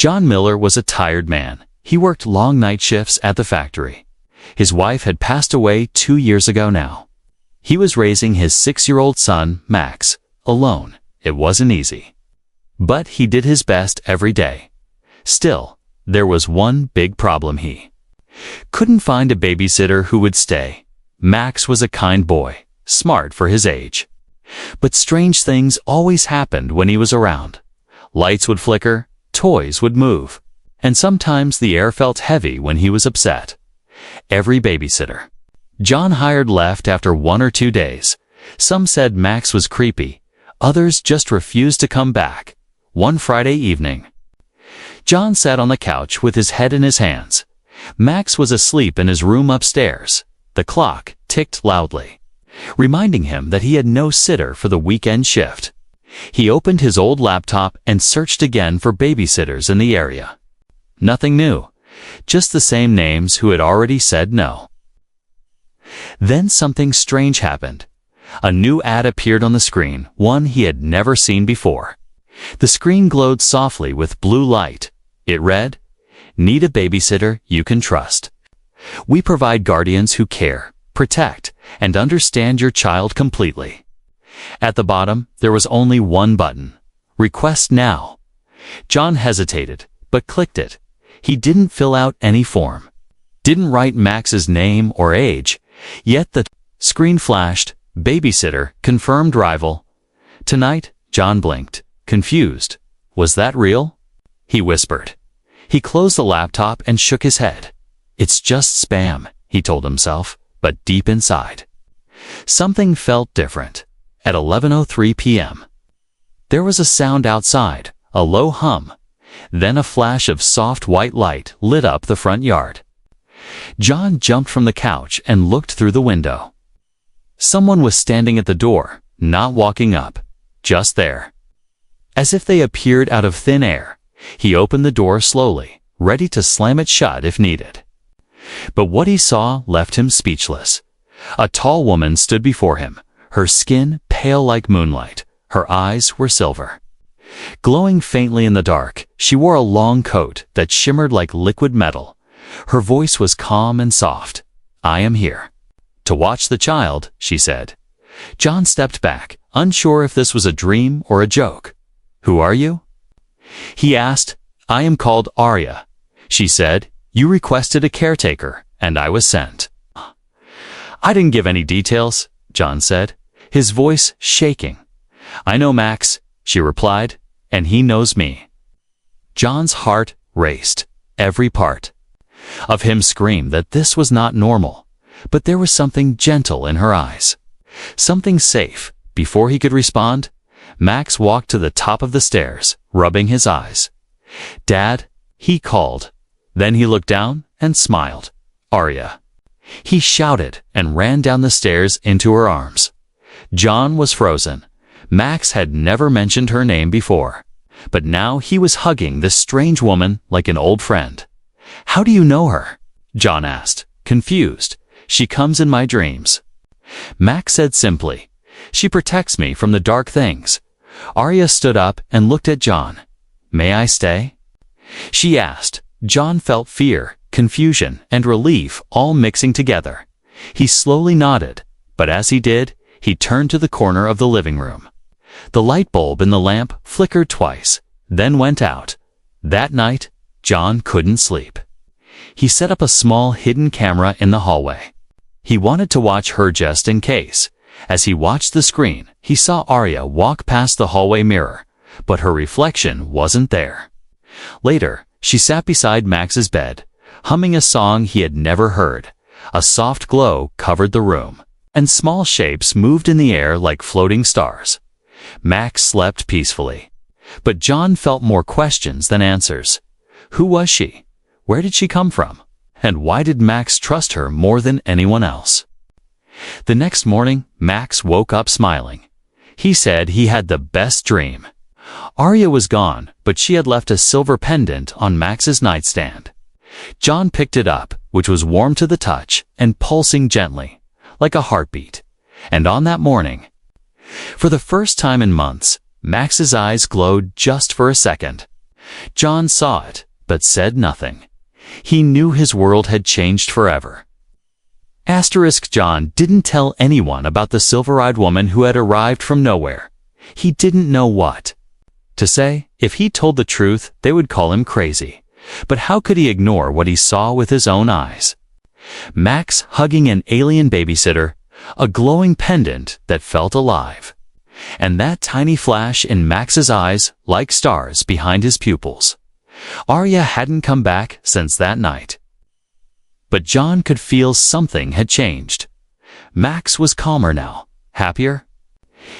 John Miller was a tired man. He worked long night shifts at the factory. His wife had passed away 2 years ago now. He was raising his 6-year-old son, Max, alone. It wasn't easy. But he did his best every day. Still, there was one big problem. He couldn't find a babysitter who would stay. Max was a kind boy, smart for his age. But strange things always happened when he was around. Lights would flicker, toys would move, and sometimes the air felt heavy when he was upset. Every babysitter John hired left after 1 or 2 days. Some said Max was creepy. Others just refused to come back. One Friday evening, John sat on the couch with his head in his hands. Max was asleep in his room upstairs. The clock ticked loudly, reminding him that he had no sitter for the weekend shift. He opened his old laptop and searched again for babysitters in the area. Nothing new, just the same names who had already said no. Then something strange happened. A new ad appeared on the screen, one he had never seen before. The screen glowed softly with blue light. It read, "Need a babysitter you can trust. We provide guardians who care, protect, and understand your child completely." At the bottom, there was only one button. Request now. John hesitated, but clicked it. He didn't fill out any form. Didn't write Max's name or age. Yet the screen flashed, "Babysitter, confirmed arrival." Tonight, John blinked, confused. Was that real? He whispered. He closed the laptop and shook his head. It's just spam, he told himself, but deep inside, something felt different. At 11:03 p.m., there was a sound outside, a low hum. Then a flash of soft white light lit up the front yard. John jumped from the couch and looked through the window. Someone was standing at the door, not walking up, just there. As if they appeared out of thin air, he opened the door slowly, ready to slam it shut if needed. But what he saw left him speechless. A tall woman stood before him, her skin pale like moonlight. Her eyes were silver, glowing faintly in the dark. She wore a long coat that shimmered like liquid metal. Her voice was calm and soft. "I am here to watch the child," she said. John stepped back, unsure if this was a dream or a joke. "Who are you?" he asked. "I am called Arya," she said. "You requested a caretaker, and I was sent." "I didn't give any details," John said, his voice shaking. "I know Max," she replied, "and he knows me." John's heart raced. Every part of him screamed that this was not normal. But there was something gentle in her eyes, something safe. Before he could respond, Max walked to the top of the stairs, rubbing his eyes. "Dad," he called. Then he looked down and smiled. "Arya," he shouted and ran down the stairs into her arms. John was frozen. Max had never mentioned her name before, but now he was hugging this strange woman like an old friend. "How do you know her?" John asked, confused. "She comes in my dreams." Max said simply, "She protects me from the dark things." Arya stood up and looked at John. "May I stay?" she asked. John felt fear, confusion, and relief all mixing together. He slowly nodded, but as he did, he turned to the corner of the living room. The light bulb in the lamp flickered twice, then went out. That night, John couldn't sleep. He set up a small hidden camera in the hallway. He wanted to watch her just in case. As he watched the screen, he saw Arya walk past the hallway mirror, but her reflection wasn't there. Later, she sat beside Max's bed, humming a song he had never heard. A soft glow covered the room, and small shapes moved in the air like floating stars. Max slept peacefully, but John felt more questions than answers. Who was she? Where did she come from? And why did Max trust her more than anyone else? The next morning, Max woke up smiling. He said he had the best dream. Arya was gone, but she had left a silver pendant on Max's nightstand. John picked it up, which was warm to the touch and pulsing gently, like a heartbeat. And on that morning, for the first time in months, Max's eyes glowed just for a second. John saw it, but said nothing. He knew his world had changed forever. John didn't tell anyone about the silver-eyed woman who had arrived from nowhere. He didn't know what to say. If he told the truth, they would call him crazy. But how could he ignore what he saw with his own eyes? Max hugging an alien babysitter, a glowing pendant that felt alive. And that tiny flash in Max's eyes like stars behind his pupils. Arya hadn't come back since that night. But John could feel something had changed. Max was calmer now, happier.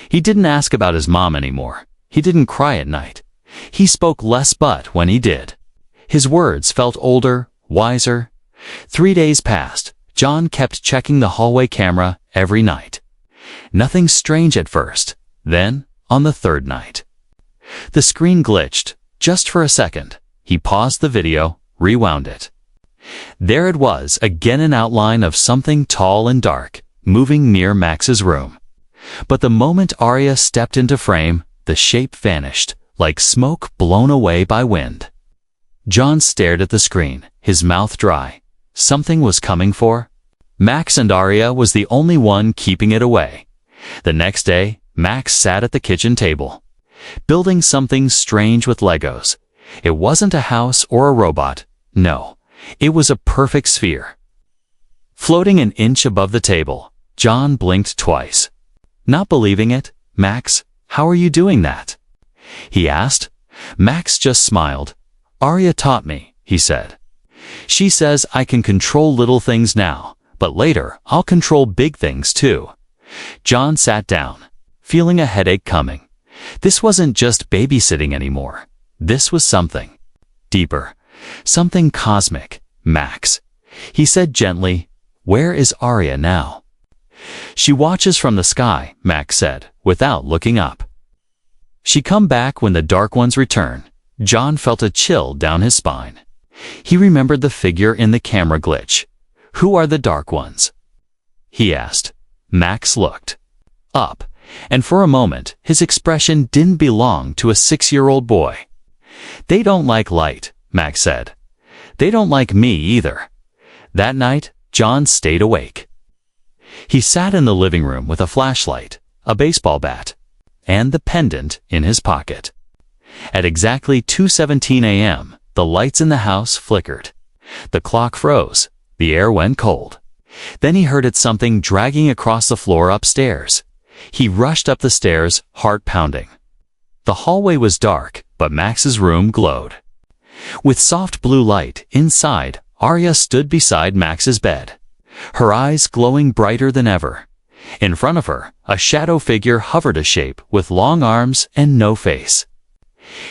He didn't ask about his mom anymore. He didn't cry at night. He spoke less, but when he did, his words felt older, wiser. 3 days passed. John kept checking the hallway camera every night. Nothing strange at first. Then, on the third night, the screen glitched, just for a second. He paused the video, rewound it. There it was, again, an outline of something tall and dark, moving near Max's room. But the moment Arya stepped into frame, the shape vanished, like smoke blown away by wind. John stared at the screen, his mouth dry. Something was coming for Max, and Arya was the only one keeping it away. The next day, Max sat at the kitchen table, building something strange with Legos. It wasn't a house or a robot. No, it was a perfect sphere. Floating an inch above the table, John blinked twice. Not believing it. "Max, how are you doing that?" he asked. Max just smiled. "Arya taught me," he said. "She says I can control little things now, but later I'll control big things too." John sat down, feeling a headache coming. This wasn't just babysitting anymore. This was something deeper, something cosmic. "Max," he said gently, "where is Arya now?" "She watches from the sky," Max said, without looking up. "She come back when the Dark Ones return." John felt a chill down his spine. He remembered the figure in the camera glitch. "Who are the Dark Ones?" he asked. Max looked up, and for a moment his expression didn't belong to a 6-year-old boy. "They don't like light," Max said. "They don't like me either." That night, John stayed awake. He sat in the living room with a flashlight, a baseball bat, and the pendant in his pocket. At exactly 2:17 a.m., the lights in the house flickered. The clock froze. The air went cold. Then he heard something dragging across the floor upstairs. He rushed up the stairs, heart pounding. The hallway was dark, but Max's room glowed. With soft blue light inside, Arya stood beside Max's bed, her eyes glowing brighter than ever. In front of her, a shadow figure hovered, a shape with long arms and no face.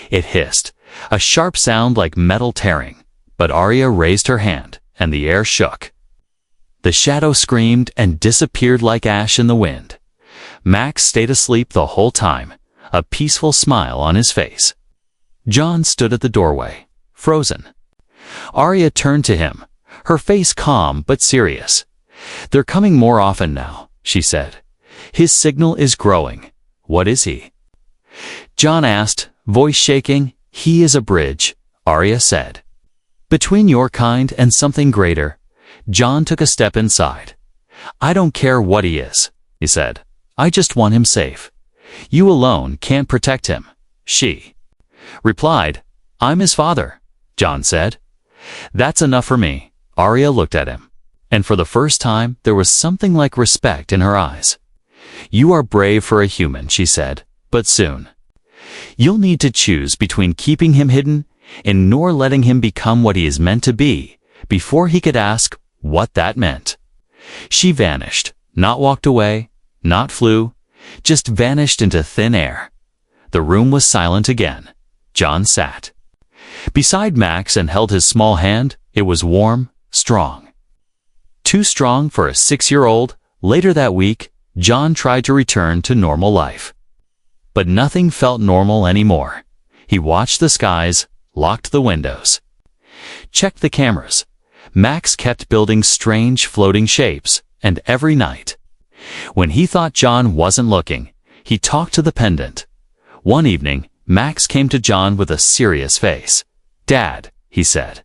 It hissed, a sharp sound like metal tearing, but Arya raised her hand, and the air shook. The shadow screamed and disappeared like ash in the wind. Max stayed asleep the whole time, a peaceful smile on his face. John stood at the doorway, frozen. Arya turned to him, her face calm but serious. "They're coming more often now," she said. "His signal is growing." "What is he?" John asked, voice shaking. "He is a bridge," Arya said. "Between your kind and something greater." John took a step inside. "I don't care what he is," he said. "I just want him safe. You alone can't protect him." She replied, "I'm his father," John said. "That's enough for me." Arya looked at him, and for the first time there was something like respect in her eyes. "You are brave for a human," she said, "but soon you'll need to choose between keeping him hidden and nor letting him become what he is meant to be." Before he could ask what that meant, she vanished, not walked away, not flew, just vanished into thin air. The room was silent again. John sat beside Max and held his small hand. It was warm, strong. Too strong for a 6-year-old. Later that week, John tried to return to normal life. But nothing felt normal anymore. He watched the skies, locked the windows, checked the cameras. Max kept building strange floating shapes, and every night, when he thought John wasn't looking, he talked to the pendant. One evening, Max came to John with a serious face. "Dad," he said.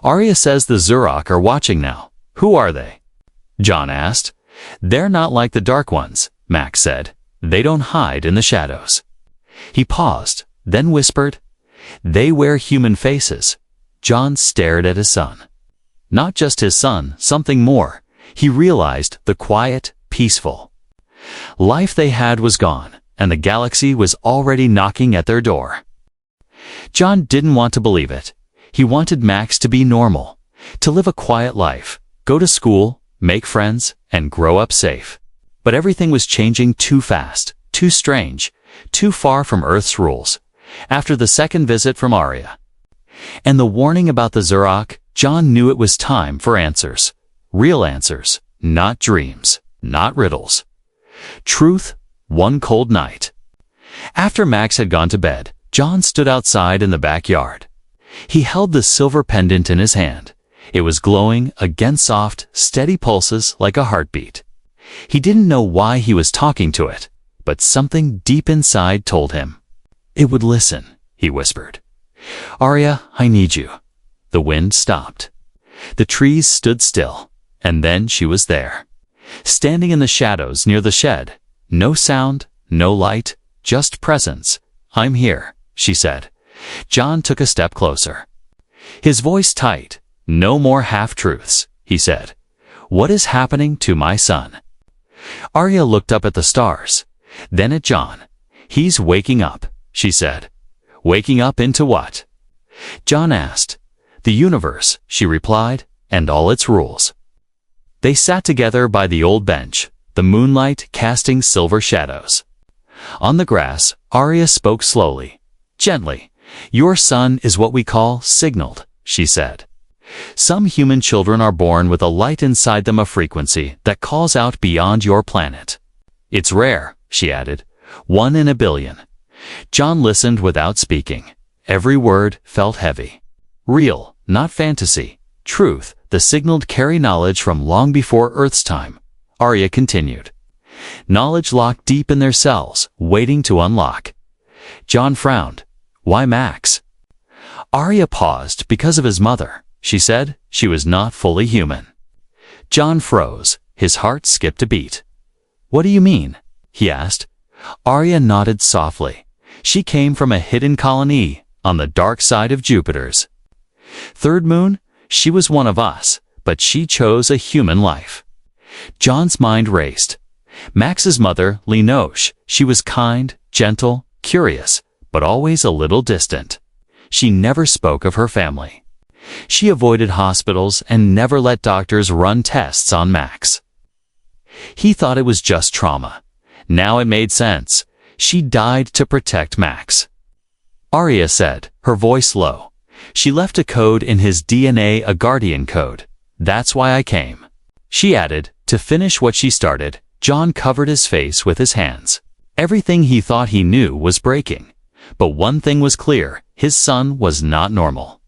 "Arya says the Zurok are watching now. Who are they?" John asked. "They're not like the Dark Ones," Max said. "They don't hide in the shadows." He paused, then whispered, "They wear human faces." John stared at his son. Not just his son, something more. He realized the quiet, peaceful life they had was gone, and the galaxy was already knocking at their door. John didn't want to believe it. He wanted Max to be normal, to live a quiet life, go to school, make friends, and grow up safe. But everything was changing too fast, too strange, too far from Earth's rules. After the second visit from Arya and the warning about the Zurok, John knew it was time for answers. Real answers, not dreams, not riddles. Truth, one cold night. After Max had gone to bed, John stood outside in the backyard. He held the silver pendant in his hand. It was glowing against soft, steady pulses like a heartbeat. He didn't know why he was talking to it, but something deep inside told him. "It would listen," he whispered. "Arya, I need you." The wind stopped. The trees stood still, and then she was there, standing in the shadows near the shed. No sound, no light, just presence. "I'm here," she said. John took a step closer. His voice tight. "No more half-truths," he said. "What is happening to my son?" Arya looked up at the stars, then at John. "He's waking up," she said. "Waking up into what?" John asked. "The universe," she replied, "and all its rules." They sat together by the old bench, the moonlight casting silver shadows. On the grass, Arya spoke slowly, gently. "Your son is what we call signaled," she said. "Some human children are born with a light inside them, a frequency that calls out beyond your planet. It's rare," she added, "1 in a billion." John listened without speaking. Every word felt heavy. Real, not fantasy. Truth. The signaled carry knowledge from long before Earth's time. Arya continued. Knowledge locked deep in their cells, waiting to unlock. John frowned. "Why Max?" Arya paused. "Because of his mother," she said. "She was not fully human." John froze. His heart skipped a beat. "What do you mean?" he asked. Arya nodded softly. "She came from a hidden colony on the dark side of Jupiter's third moon. She was one of us, but she chose a human life." John's mind raced. Max's mother, Linoche, she was kind, gentle, curious, but always a little distant. She never spoke of her family. She avoided hospitals and never let doctors run tests on Max. He thought it was just trauma. Now it made sense. She died to protect Max. Arya said, her voice low. "She left a code in his DNA, a guardian code. That's why I came." She added, to finish what she started. John covered his face with his hands. Everything he thought he knew was breaking. But one thing was clear, his son was not normal.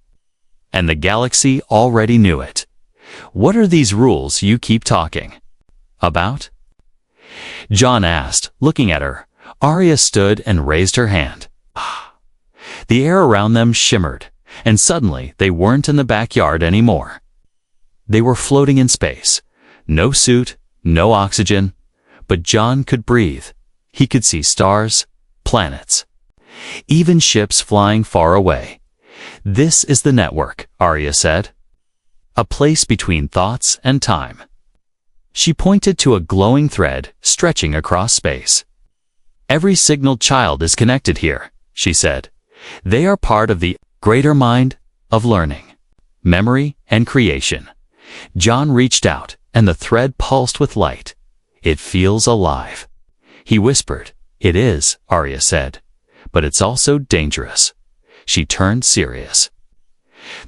And the galaxy already knew it. "What are these rules you keep talking about?" John asked, looking at her. Arya stood and raised her hand. The air around them shimmered, and suddenly they weren't in the backyard anymore. They were floating in space. No suit, no oxygen, but John could breathe. He could see stars, planets, even ships flying far away. "This is the network," Arya said. "A place between thoughts and time." She pointed to a glowing thread stretching across space. "Every signaled child is connected here," she said. "They are part of the greater mind of learning, memory, and creation." John reached out, and the thread pulsed with light. "It feels alive." He whispered. "It is," Arya said, "but it's also dangerous." She turned serious.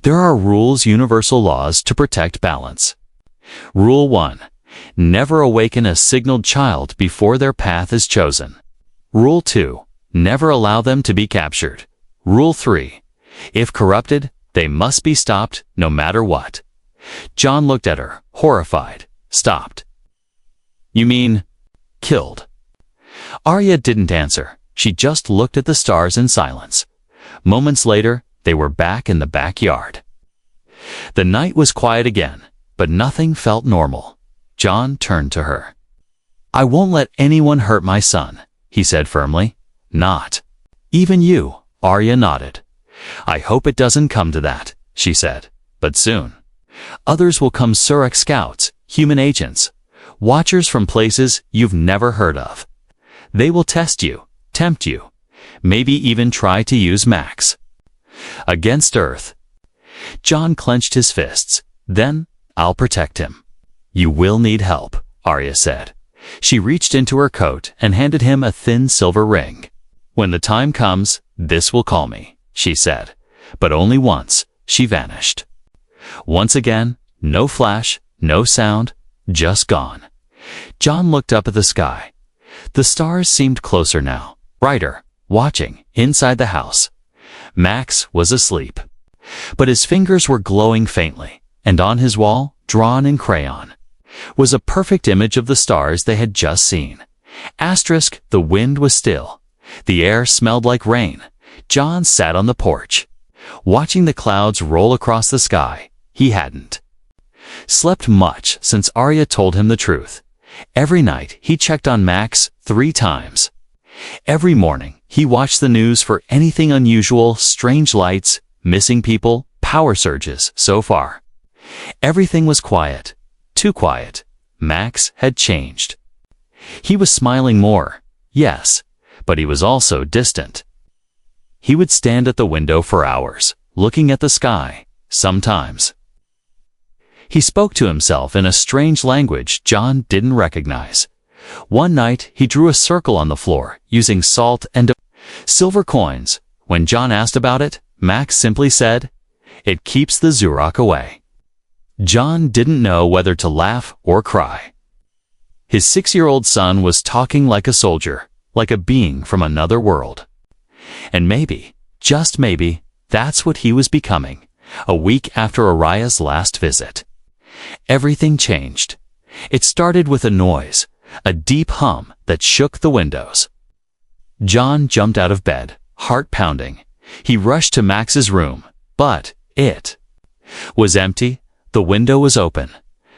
"There are rules, universal laws to protect balance. Rule 1. Never awaken a signaled child before their path is chosen. Rule 2. Never allow them to be captured. Rule 3. If corrupted, they must be stopped no matter what." John looked at her, horrified. "Stopped? You mean killed?" Arya didn't answer. She just looked at the stars in silence. Moments later, they were back in the backyard. The night was quiet again, but nothing felt normal. John turned to her. "I won't let anyone hurt my son," he said firmly. "Not even you," Arya nodded. "I hope it doesn't come to that," she said. "But soon. Others will come, Surak scouts, human agents, watchers from places you've never heard of. They will test you, tempt you, maybe even try to use Max against Earth." John clenched his fists. "Then I'll protect him." "You will need help," Arya said. She reached into her coat and handed him a thin silver ring. "When the time comes, this will call me," she said. But only once. She vanished. Once again, no flash, no sound, just gone. John looked up at the sky. The stars seemed closer now, brighter, watching, inside the house. Max was asleep. But his fingers were glowing faintly, and on his wall, drawn in crayon, was a perfect image of the stars they had just seen. Asterisk, the wind was still. The air smelled like rain. John sat on the porch, watching the clouds roll across the sky. He hadn't slept much since Arya told him the truth. Every night he checked on Max 3 times. Every morning he watched the news for anything unusual, strange lights, missing people, power surges. So far, everything was quiet. Too quiet. Max had changed. He was smiling more, yes, but he was also distant. He would stand at the window for hours, looking at the sky. Sometimes he spoke to himself in a strange language John didn't recognize. One night he drew a circle on the floor using salt and silver coins. When John asked about it, Max simply said, "It keeps the Zurok away." John didn't know whether to laugh or cry. His 6-year-old son was talking like a soldier, like a being from another world. And maybe, just maybe, that's what he was becoming, a week after Araya's last visit. Everything changed. It started with a noise, a deep hum that shook the windows. John jumped out of bed, heart pounding. He rushed to Max's room, but it was empty. The window was open.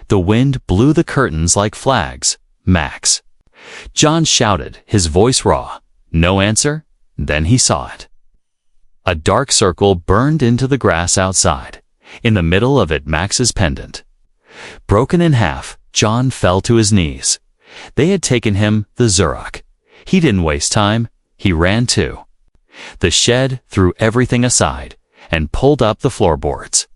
The wind blew the curtains like flags. "Max!" John shouted, his voice raw. No answer. Then he saw it. A dark circle burned into the grass outside. In the middle of it, Max's pendant. Broken in half, John fell to his knees. They had taken him, the Zurok. He didn't waste time. He ran to the shed, threw everything aside, and pulled up the floorboards.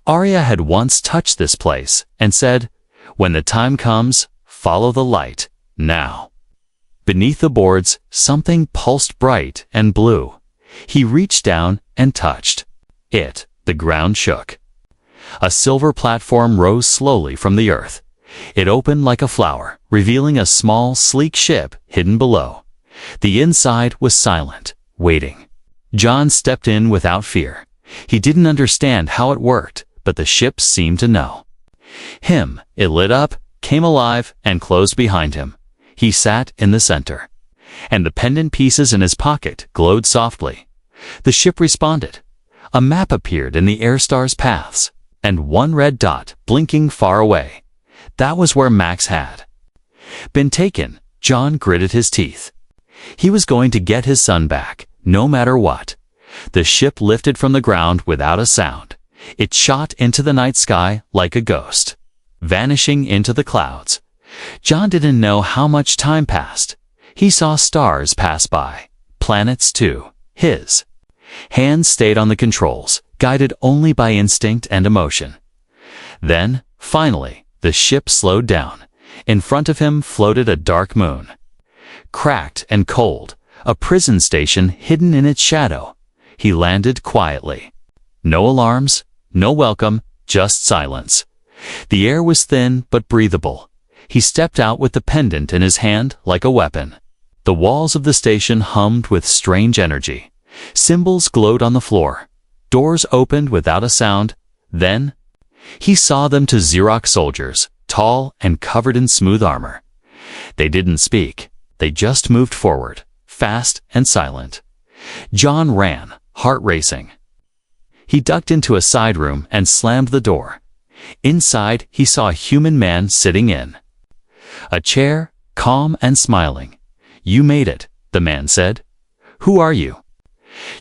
Arya had once touched this place and said, "When the time comes, follow the light, now." Beneath the boards, something pulsed bright and blue. He reached down and touched it. The ground shook. A silver platform rose slowly from the earth. It opened like a flower, revealing a small, sleek ship hidden below. The inside was silent, waiting. John stepped in without fear. He didn't understand how it worked, but the ship seemed to know him. It lit up, came alive, and closed behind him. He sat in the center, and the pendant pieces in his pocket glowed softly. The ship responded. A map appeared in the Airstar's paths, and one red dot blinking far away. That was where Max had been taken. John gritted his teeth. He was going to get his son back, no matter what. The ship lifted from the ground without a sound. It shot into the night sky like a ghost, vanishing into the clouds. John didn't know how much time passed. He saw stars pass by, planets too. His hands stayed on the controls, guided only by instinct and emotion. Then, finally, the ship slowed down. In front of him floated a dark moon, cracked and cold, a prison station hidden in its shadow. He landed quietly. No alarms, no welcome, just silence. The air was thin but breathable. He stepped out with the pendant in his hand like a weapon. The walls of the station hummed with strange energy. Symbols glowed on the floor. Doors opened without a sound. Then he saw them to Zurok soldiers, tall and covered in smooth armor. They didn't speak. They just moved forward, fast and silent. John ran, heart racing. He ducked into a side room and slammed the door. Inside, he saw a human man sitting in a chair, calm and smiling. "You made it," the man said. "Who are you?"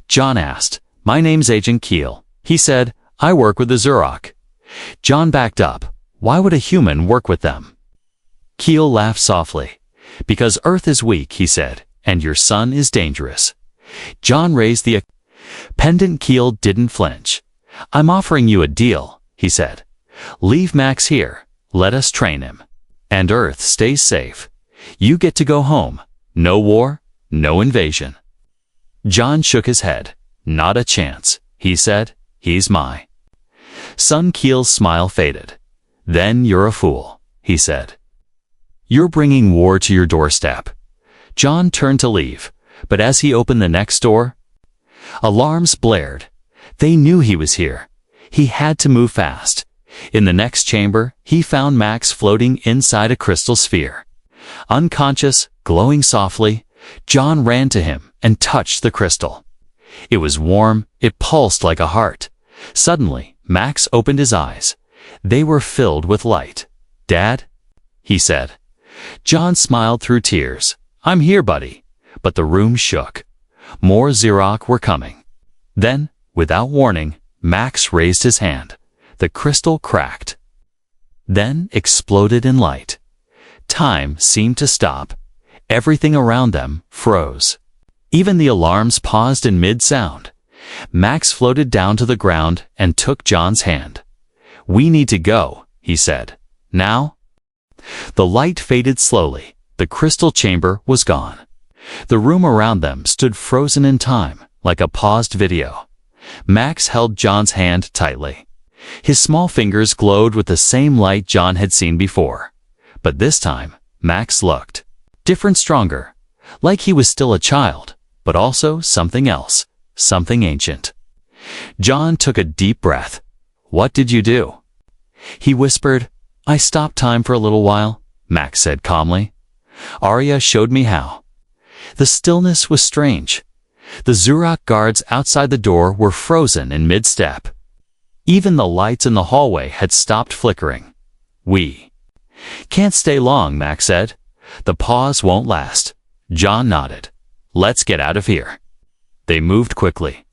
John asked. "My name's Agent Keel," he said. "I work with the Zurok." John backed up. Why would a human work with them? Keel laughed softly. "Because Earth is weak," he said, "and your son is dangerous." John raised the pendant. Keel didn't flinch. "I'm offering you a deal," he said. "Leave Max here, let us train him, and Earth stays safe. You get to go home. No war, no invasion." John shook his head. "Not a chance," he said. "He's my son." Keel's smile faded. "Then you're a fool," he said. "You're bringing war to your doorstep." John turned to leave, but as he opened the next door, alarms blared. They knew he was here. He had to move fast. In the next chamber, he found Max floating inside a crystal sphere. Unconscious, glowing softly, John ran to him and touched the crystal. It was warm, it pulsed like a heart. Suddenly, Max opened his eyes. They were filled with light. "Dad?" he said. John smiled through tears. "I'm here, buddy." But the room shook. More Zurok were coming. Then, without warning, Max raised his hand. The crystal cracked, then exploded in light. Time seemed to stop. Everything around them froze. Even the alarms paused in mid-sound. Max floated down to the ground and took John's hand. "We need to go," he said. "Now?" The light faded slowly. The crystal chamber was gone. The room around them stood frozen in time, like a paused video. Max held John's hand tightly. His small fingers glowed with the same light John had seen before. But this time, Max looked different, stronger, like he was still a child, but also something else, something ancient. John took a deep breath. "What did you do?" he whispered. "I stopped time for a little while," Max said calmly. "Arya showed me how." The stillness was strange. The Zurok guards outside the door were frozen in mid-step. Even the lights in the hallway had stopped flickering. "We can't stay long," Max said. "The pause won't last." John nodded. "Let's get out of here." They moved quickly.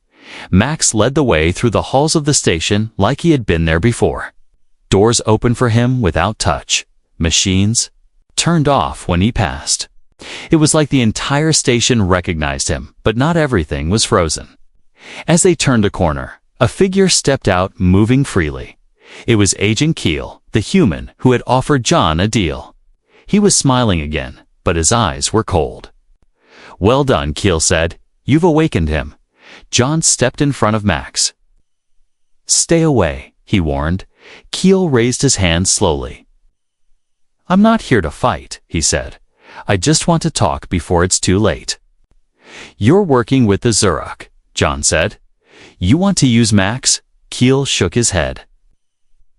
Max led the way through the halls of the station like he had been there before. Doors opened for him without touch. Machines turned off when he passed. It was like the entire station recognized him, but not everything was frozen. As they turned a corner, a figure stepped out, moving freely. It was Agent Keel, the human who had offered John a deal. He was smiling again, but his eyes were cold. "Well done," Keel said. "You've awakened him." John stepped in front of Max. "Stay away," he warned. Keel raised his hand slowly. "I'm not here to fight," he said. "I just want to talk before it's too late." "You're working with the Zurok," John said. "You want to use Max?" Keel shook his head.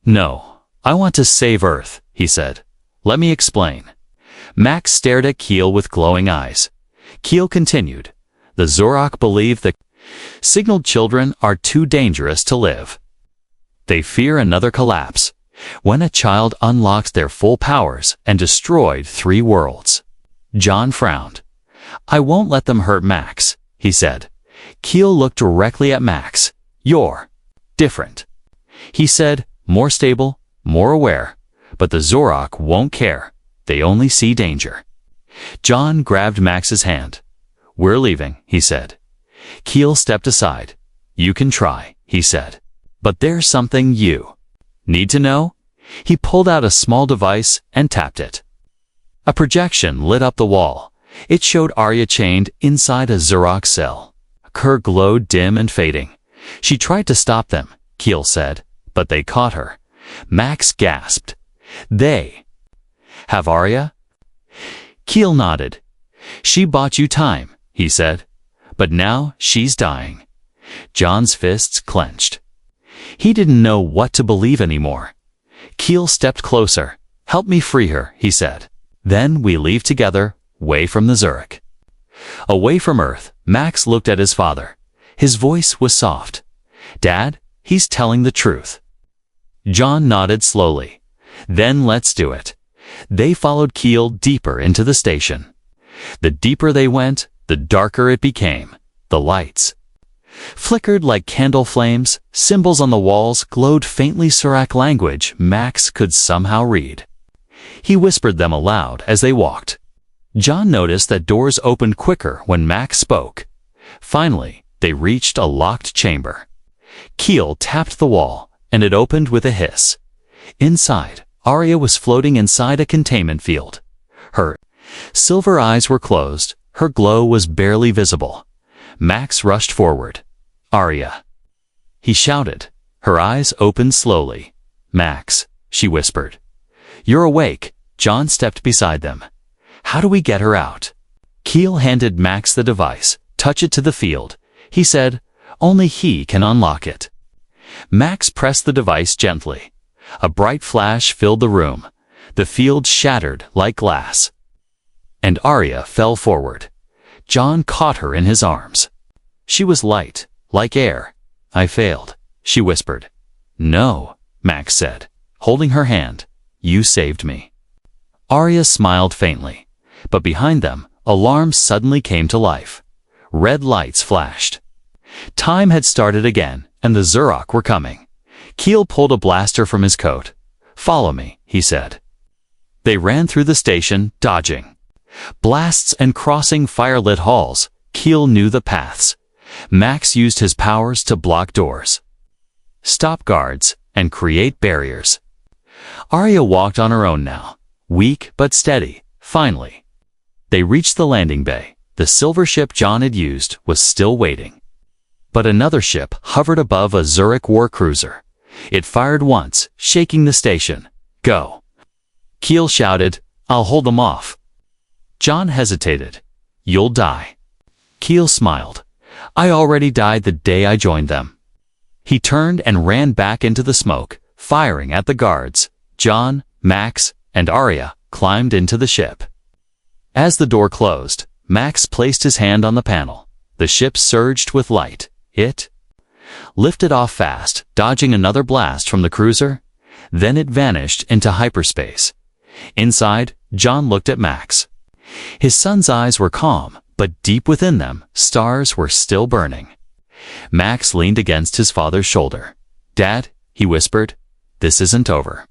"No, I want to save Earth," he said. "Let me explain." Max stared at Keel with glowing eyes. Keel continued. "The Zurok believe that signaled children are too dangerous to live. They fear another collapse, when a child unlocks their full powers and destroyed 3 worlds. John frowned. "I won't let them hurt Max," he said. Keel looked directly at Max. "You're different," he said, "more stable, more aware. But the Zurok won't care. They only see danger." John grabbed Max's hand. "We're leaving," he said. Keel stepped aside. "You can try," he said. "But there's something you need to know." He pulled out a small device and tapped it. A projection lit up the wall. It showed Arya chained inside a Zurok cell. Her glowed dim and fading. "She tried to stop them," Keel said, "but they caught her." Max gasped. "They have Arya?" Keel nodded. "She bought you time," he said. "But now she's dying." John's fists clenched. He didn't know what to believe anymore. Keel stepped closer. "Help me free her," he said. "Then we leave together, away from the Zurok." Away from Earth, Max looked at his father. His voice was soft. "Dad, he's telling the truth." John nodded slowly. "Then let's do it." They followed Keel deeper into the station. The deeper they went, the darker it became. The lights flickered like candle flames. Symbols on the walls glowed faintly. Surak language Max could somehow read. He whispered them aloud as they walked. John noticed that doors opened quicker when Max spoke. Finally, they reached a locked chamber. Keel tapped the wall, and it opened with a hiss. Inside, Arya was floating inside a containment field. Her silver eyes were closed. Her glow was barely visible. Max rushed forward. "Arya!" he shouted. Her eyes opened slowly. "Max," she whispered. "You're awake." John stepped beside them. "How do we get her out?" Keel handed Max the device. "Touch it to the field," he said. "Only he can unlock it." Max pressed the device gently. A bright flash filled the room. The field shattered like glass. And Arya fell forward. John caught her in his arms. She was light, like air. "I failed," she whispered. "No," Max said, holding her hand. "You saved me." Arya smiled faintly, but behind them, alarms suddenly came to life. Red lights flashed. Time had started again, and the Zurok were coming. Keel pulled a blaster from his coat. "Follow me," he said. They ran through the station, dodging blasts and crossing firelit halls. Keel knew the paths. Max used his powers to block doors, stop guards, and create barriers. Arya walked on her own now, weak but steady. Finally, they reached the landing bay. The silver ship John had used was still waiting. But another ship hovered above a Zurich war cruiser. It fired once, shaking the station. "Go!" Keel shouted. "I'll hold them off." John hesitated. "You'll die." Keel smiled. "I already died the day I joined them." He turned and ran back into the smoke, firing at the guards. John, Max, and Arya climbed into the ship. As the door closed, Max placed his hand on the panel. The ship surged with light. It lifted off fast, dodging another blast from the cruiser. Then it vanished into hyperspace. Inside, John looked at Max. His son's eyes were calm, but deep within them, stars were still burning. Max leaned against his father's shoulder. "Dad," he whispered, "this isn't over."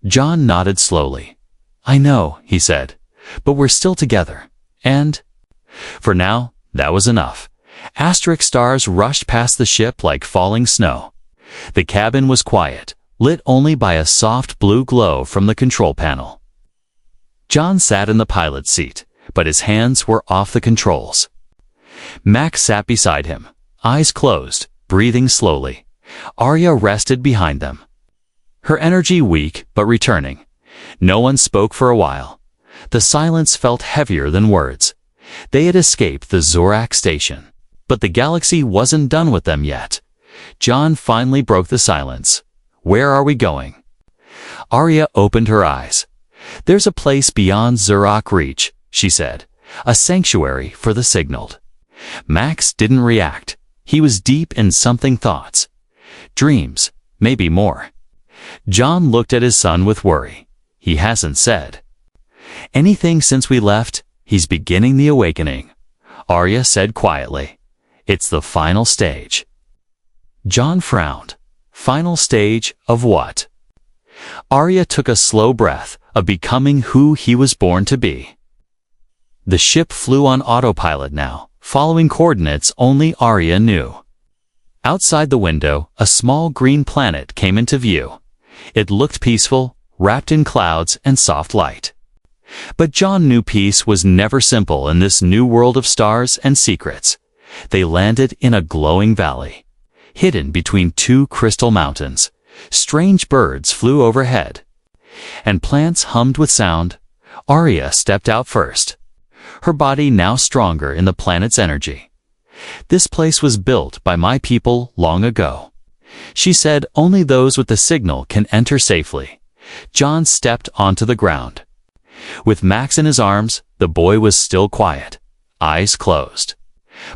John nodded slowly. "I know," he said, "but we're still together." And for now, that was enough. Asterisk stars rushed past the ship like falling snow. The cabin was quiet, lit only by a soft blue glow from the control panel. John sat in the pilot's seat, but his hands were off the controls. Max sat beside him, eyes closed, breathing slowly. Arya rested behind them, her energy weak but returning. No one spoke for a while. The silence felt heavier than words. They had escaped the Zorak station, but the galaxy wasn't done with them yet. John finally broke the silence. "Where are we going?" Arya opened her eyes. "There's a place beyond Zurok reach," she said, "a sanctuary for the signaled." Max didn't react. He was deep in something thoughts. Dreams, maybe more. John looked at his son with worry. "He hasn't said anything since we left. He's beginning the awakening," Arya said quietly. "It's the final stage." John frowned. Final stage of what? Arya took a slow breath, of becoming who he was born to be. The ship flew on autopilot now, following coordinates only Arya knew. Outside the window, a small green planet came into view. It looked peaceful, wrapped in clouds and soft light. But John knew peace was never simple in this new world of stars and secrets. They landed in a glowing valley, hidden between two crystal mountains. Strange birds flew overhead, and plants hummed with sound. Arya stepped out first, her body now stronger in the planet's energy. "This place was built by my people long ago," she said. "Only those with the signal can enter safely." John stepped onto the ground. With Max in his arms, the boy was still quiet. eyes closed.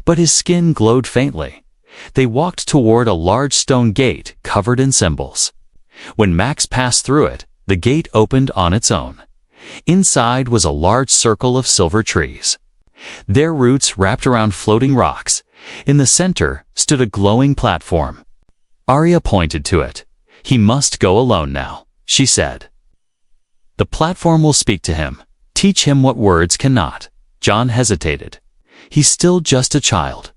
But his skin glowed faintly. They walked toward a large stone gate covered in symbols. When Max passed through it, the gate opened on its own. Inside was a large circle of silver trees. Their roots wrapped around floating rocks. In the center stood a glowing platform. Arya pointed to it. "He must go alone now," she said. "The platform will speak to him. Teach him what words cannot." John hesitated. "He's still just a child."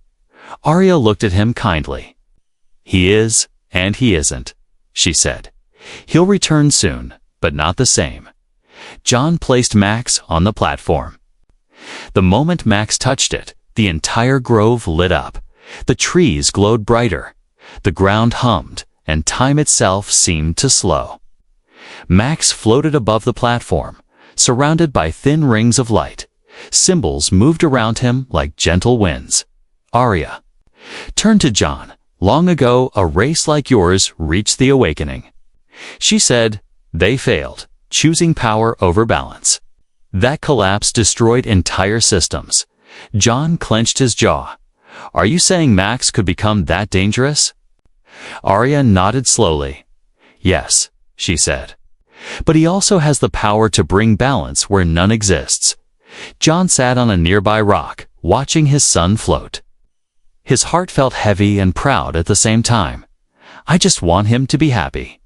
Arya looked at him kindly. "He is, and he isn't," she said. "He'll return soon, but not the same." John placed Max on the platform. The moment Max touched it, the entire grove lit up. The trees glowed brighter. The ground hummed, and time itself seemed to slow. Max floated above the platform, surrounded by thin rings of light. Symbols moved around him like gentle winds. Arya turned to John. "Long ago, a race like yours reached the awakening." She said, "They failed, choosing power over balance. That collapse destroyed entire systems." John clenched his jaw. "Are you saying Max could become that dangerous?" Arya nodded slowly. "Yes," she said. "But he also has the power to bring balance where none exists." John sat on a nearby rock, watching his son float. His heart felt heavy and proud at the same time. "I just want him to be happy,"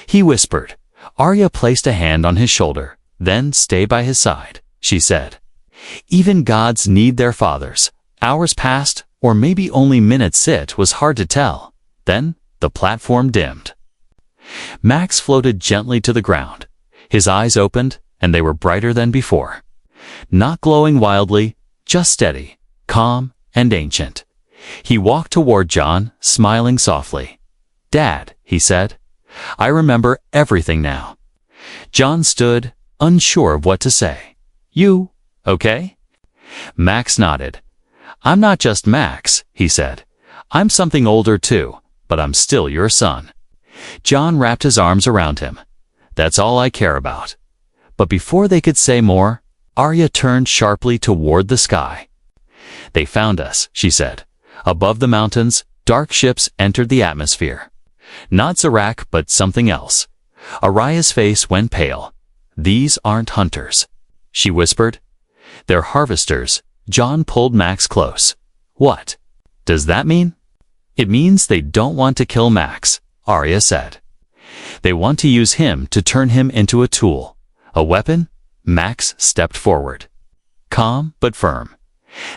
he whispered. Arya placed a hand on his shoulder. "Then stay by his side," she said. "Even gods need their fathers." Hours passed, or maybe only minutes. It was hard to tell. Then the platform dimmed. Max floated gently to the ground. His eyes opened, and they were brighter than before. Not glowing wildly, just steady, calm, and ancient. He walked toward John, smiling softly. "Dad," he said, "I remember everything now." John stood, unsure of what to say. "You okay?" Max nodded. "I'm not just Max," he said. "I'm something older too, but I'm still your son." John wrapped his arms around him. "That's all I care about." But before they could say more, Arya turned sharply toward the sky. "They found us," she said. Above the mountains, dark ships entered the atmosphere. Not Zarak, but something else. Arya's face went pale. "These aren't hunters," she whispered. "They're harvesters." John pulled Max close. "What does that mean?" "It means they don't want to kill Max," Arya said. "They want to use him to turn him into a tool, a weapon." Max stepped forward, calm but firm.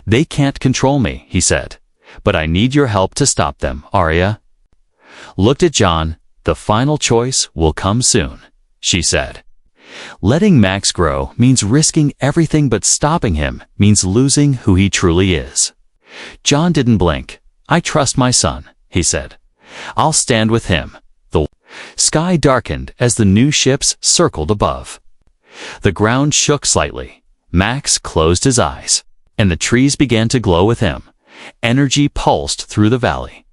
"They can't control me," he said, "but I need your help to stop them." Arya looked at John. "The final choice will come soon," she said. "Letting Max grow means risking everything, but stopping him means losing who he truly is." John didn't blink. "I trust my son," he said. "I'll stand with him." The sky darkened as the new ships circled above. The ground shook slightly. Max closed his eyes, and the trees began to glow with him. Energy pulsed through the valley.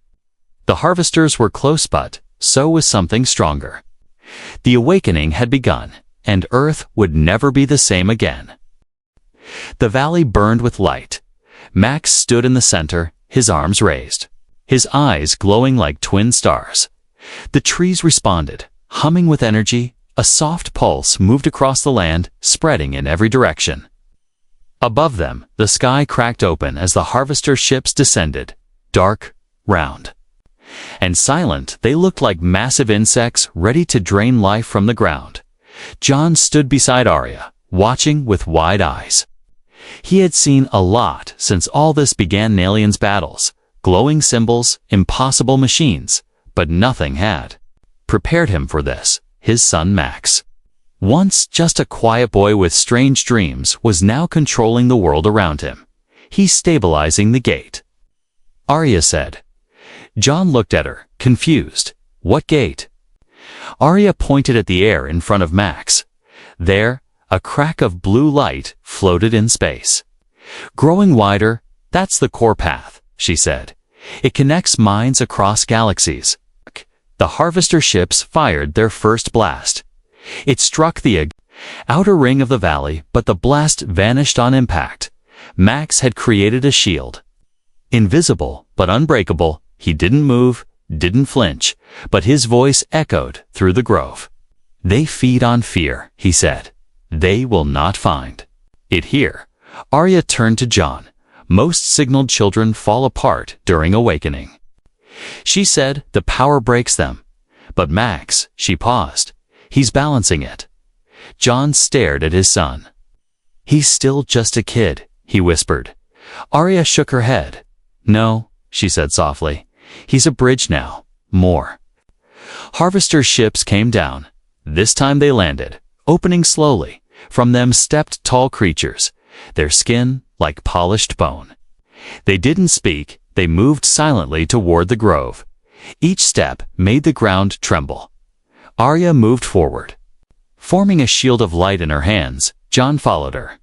The harvesters were close, but so was something stronger. The awakening had begun, and Earth would never be the same again. The valley burned with light. Max stood in the center, his arms raised, his eyes glowing like twin stars. The trees responded, humming with energy. A soft pulse moved across the land, spreading in every direction. Above them, the sky cracked open as the harvester ships descended. Dark, round, and silent, they looked like massive insects ready to drain life from the ground. John stood beside Arya, watching with wide eyes. He had seen a lot since all this began: aliens battles, glowing symbols, impossible machines, but nothing had prepared him for this. His son Max, once just a quiet boy with strange dreams, was now controlling the world around him. "He's stabilizing the gate," Arya said. John looked at her, confused. "What gate?" Arya pointed at the air in front of Max. There, a crack of blue light floated in space. "Growing wider, that's the core path," she said. "It connects minds across galaxies." The harvester ships fired their first blast. It struck the outer ring of the valley, but the blast vanished on impact. Max had created a shield. Invisible but unbreakable, he didn't move, didn't flinch, but his voice echoed through the grove. "They feed on fear," he said. "They will not find it here." Arya turned to John. "Most signaled children fall apart during awakening." She said, "The power breaks them." "But Max," she paused, "he's balancing it." John stared at his son. "He's still just a kid," he whispered. Arya shook her head. "No," she said softly. "He's a bridge now. More." Harvester ships came down. This time they landed, opening slowly. From them stepped tall creatures, their skin like polished bone. They didn't speak, they moved silently toward the grove. Each step made the ground tremble. Arya moved forward. Forming a shield of light in her hands, John followed her,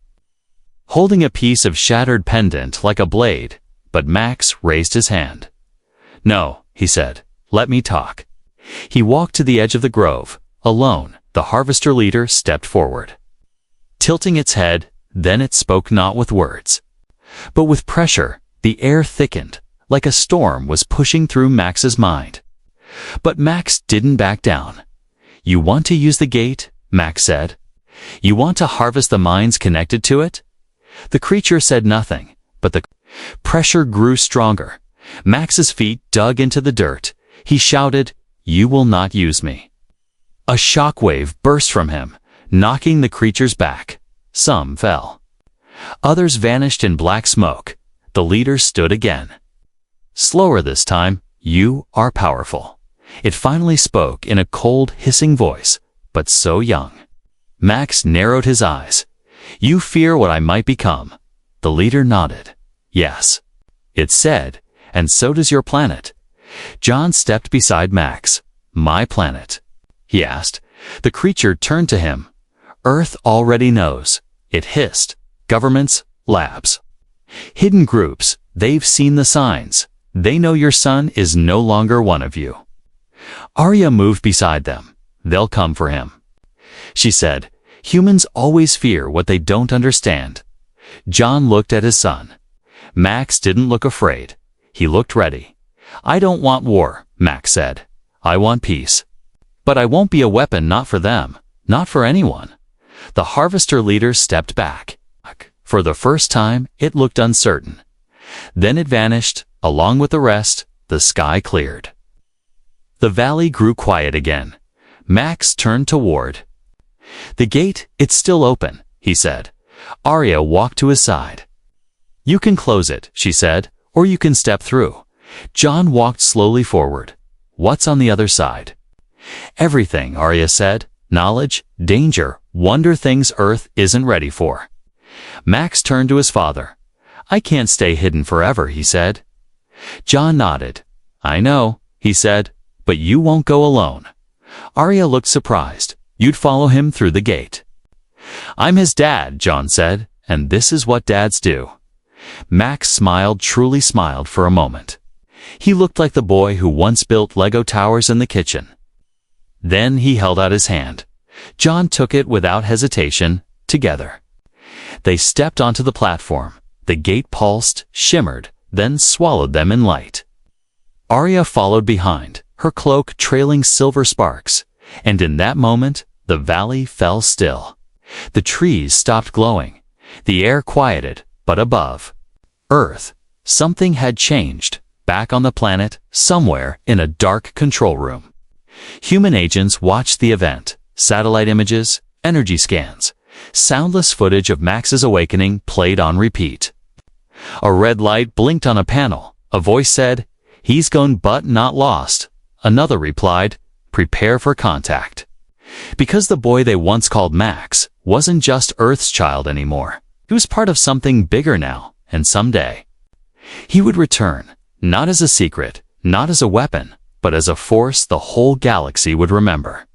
holding a piece of shattered pendant like a blade, but Max raised his hand. "No," he said, "let me talk." He walked to the edge of the grove. Alone, the harvester leader stepped forward, tilting its head. Then it spoke not with words, but with pressure. The air thickened, like a storm was pushing through Max's mind. But Max didn't back down. "You want to use the gate?" Max said. "You want to harvest the minds connected to it?" The creature said nothing, but the pressure grew stronger. Max's feet dug into the dirt. He shouted, "You will not use me." A shockwave burst from him, knocking the creatures back. Some fell. Others vanished in black smoke. The leader stood again. Slower this time. "You are powerful." It finally spoke in a cold, hissing voice, but so young. Max narrowed his eyes. "You fear what I might become." The leader nodded. "Yes." It said, "And so does your planet." John stepped beside Max. "My planet?" he asked. The creature turned to him. "Earth already knows," it hissed. "Governments, labs, hidden groups, they've seen the signs. They know your son is no longer one of you." Arya moved beside them. "They'll come for him," she said. "Humans always fear what they don't understand." John looked at his son. Max didn't look afraid. He looked ready. "I don't want war," Max said. "I want peace. But I won't be a weapon, not for them, not for anyone." The harvester leader stepped back. For the first time, it looked uncertain. Then it vanished. Along with the rest, the sky cleared. The valley grew quiet again. Max turned toward the gate. "It's still open," he said. Arya walked to his side. "You can close it," she said, "or you can step through." John walked slowly forward. "What's on the other side?" "Everything," Arya said. "Knowledge, danger, wonder, things Earth isn't ready for." Max turned to his father. "I can't stay hidden forever," he said. John nodded. "I know," he said, "but you won't go alone." Arya looked surprised. "You'd follow him through the gate." "I'm his dad," John said, "and this is what dads do." Max smiled, truly smiled for a moment. He looked like the boy who once built Lego towers in the kitchen. Then he held out his hand. John took it without hesitation. Together, they stepped onto the platform. The gate pulsed, shimmered, then swallowed them in light. Arya followed behind, her cloak trailing silver sparks, and in that moment, the valley fell still. The trees stopped glowing. The air quieted, but above Earth, something had changed. Back on the planet, somewhere in a dark control room, human agents watched the event. Satellite images, energy scans, soundless footage of Max's awakening played on repeat. A red light blinked on a panel. A voice said, "He's gone but not lost." Another replied, "Prepare for contact." Because the boy they once called Max wasn't just Earth's child anymore. He was part of something bigger now, and someday he would return, not as a secret, not as a weapon, but as a force the whole galaxy would remember.